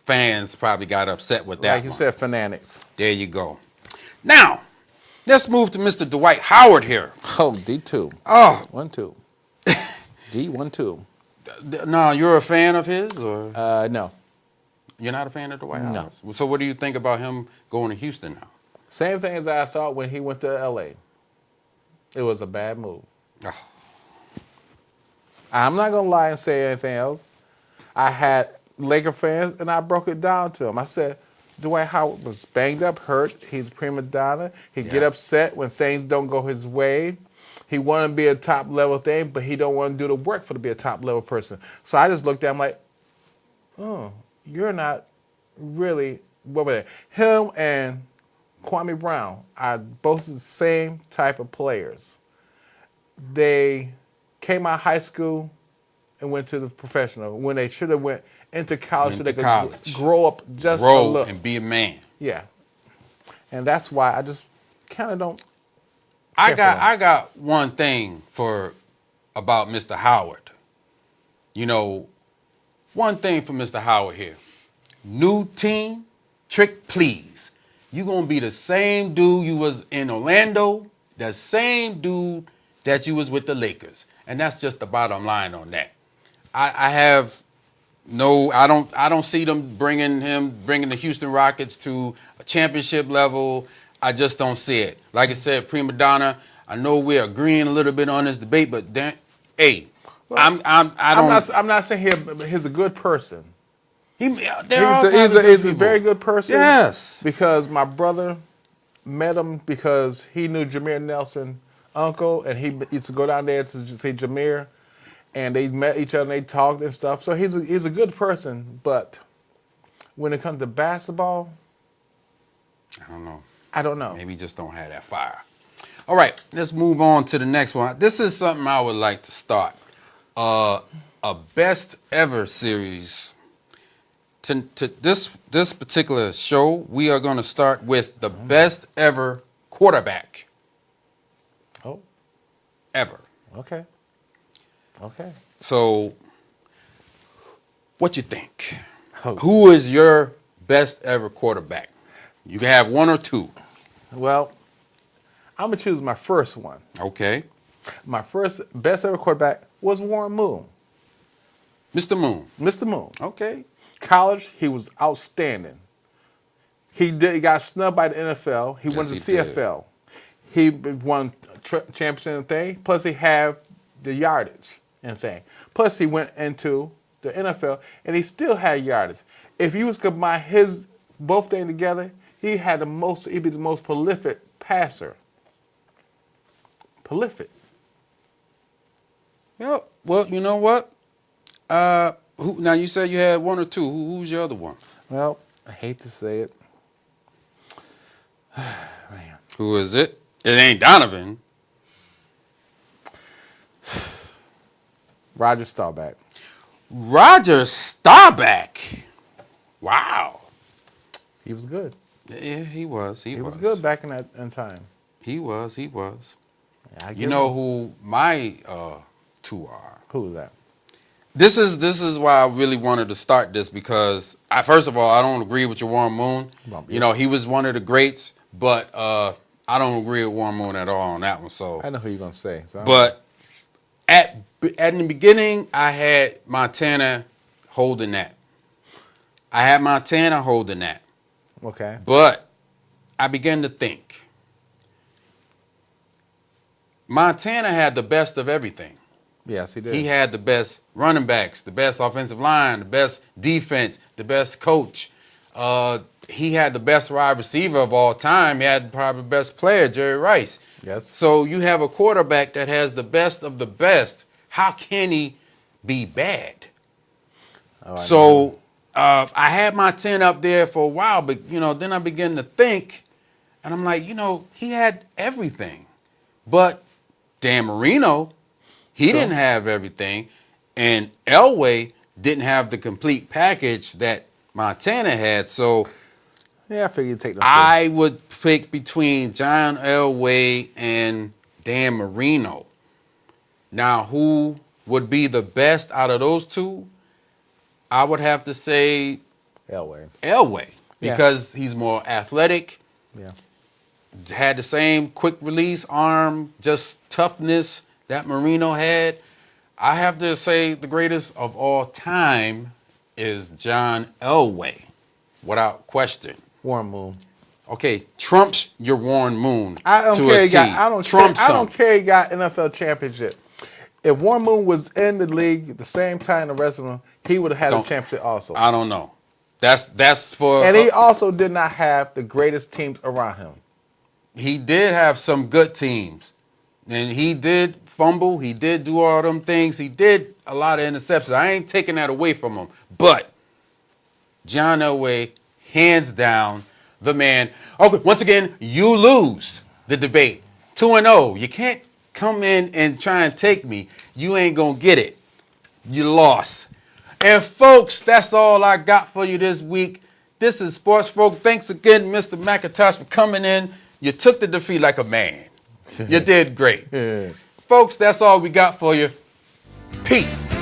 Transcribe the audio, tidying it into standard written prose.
fans probably got upset with that Like you one. said, fanatics. There you go. Now, let's move to Mr. Dwight Howard here. Oh, D2. Oh, 1-2. D1-2. no, you're a fan of his, or No. you're not a fan of Dwight No. Howard? So what do you think about him going to Houston now? Same thing as I thought when he went to L.A. It was a bad move. Oh. I'm not going to lie and say anything else. I had Laker fans, and I broke it down to them. I said, Dwight Howard was banged up, hurt. He's a prima donna. He get upset when things don't go his way. He want to be a top-level thing, but he don't want to do the work for to be a top-level person. So I just looked at him like, oh, you're not really, what was it? Him and Kwame Brown are both the same type of players. They came out of high school and went to the professional when they should have went into college so they could grow up just a little. And be a man. Yeah. And that's why I just kind of don't I got one thing about Mr. Howard. You know, one thing for Mr. Howard here. New team, trick please. You gonna be the same dude you was in Orlando, the same dude that you was with the Lakers. And that's just the bottom line on that. I don't see them bringing the Houston Rockets to a championship level. I just don't see it. Like I said, prima donna. I know we're agreeing a little bit on this debate, but I'm not saying he's a good person. He's a very good person. Yes. Because my brother met him because he knew Jameer Nelson's uncle, and he used to go down there to see Jameer, and they met each other and they talked and stuff. So he's a good person, but when it comes to basketball, I don't know. Maybe just don't have that fire. All right, let's move on to the next one. This is something I would like to start. A best ever series. To this particular show, we are going to start with the best ever quarterback. Oh. Ever. Okay. So, what you think? Oh. Who is your best ever quarterback? You can have one or two. Well, I'm going to choose my first one. Okay. My first best ever quarterback was Warren Moon. Mr. Moon. Mr. Moon. Okay. College, he was outstanding. He got snubbed by the NFL. He went to the CFL. He won championship and thing. Plus, he had the yardage and thing. Plus, he went into the NFL, and he still had yardage. If you was combine his both things together, he'd be the most prolific passer. Prolific. Yeah. Well, you know what? Now you said you had one or two. Who's your other one? Well, I hate to say it. Man. Who is it? It ain't Donovan. Roger Staubach. Roger Staubach. Wow. He was good. Yeah, he was. He was good back in that time. He was. Yeah, you know who my two are? Who was that? This is why I really wanted to start this, because first of all, I don't agree with your Warren Moon. You know, he was one of the greats, but I don't agree with Warren Moon at all on that one. So I know who you're gonna say. So but at the beginning, I had Montana holding that. Okay. But I began to think Montana had the best of everything. Yes, he did. He had the best running backs, the best offensive line, the best defense, the best coach. He had the best wide receiver of all time. He had probably the best player, Jerry Rice. Yes. So you have a quarterback that has the best of the best. How can he be bad? I had my 10 up there for a while, but, then I began to think, and I'm like, he had everything. But Dan Marino, he didn't have everything, and Elway didn't have the complete package that Montana had. So yeah, I figured you'd take the I would pick between John Elway and Dan Marino. Now, who would be the best out of those two? I would have to say Elway. Elway, Yeah. because he's more athletic, Yeah. had the same quick release arm, just toughness that Marino had. I have to say the greatest of all time is John Elway, without question. Warren Moon. Okay, trumps your Warren Moon. I don't to care. a He got, T. I don't Trumps care. I him. don't care. He got NFL championship. If Warren Moon was in the league at the same time the rest of them, he would have had a championship also. I don't know. That's for. And he also did not have the greatest teams around him. He did have some good teams, and he did fumble. He did do all them things. He did a lot of interceptions. I ain't taking that away from him. But John Elway, hands down, the man. Okay, once again, you lose the debate. 2-0. You can't come in and try and take me. You ain't gonna get it. You lost. And folks, that's all I got for you this week. This is Sports Folk. Thanks again, Mr. McIntosh, for coming in. You took the defeat like a man. You did great. Folks, that's all we got for you. Peace.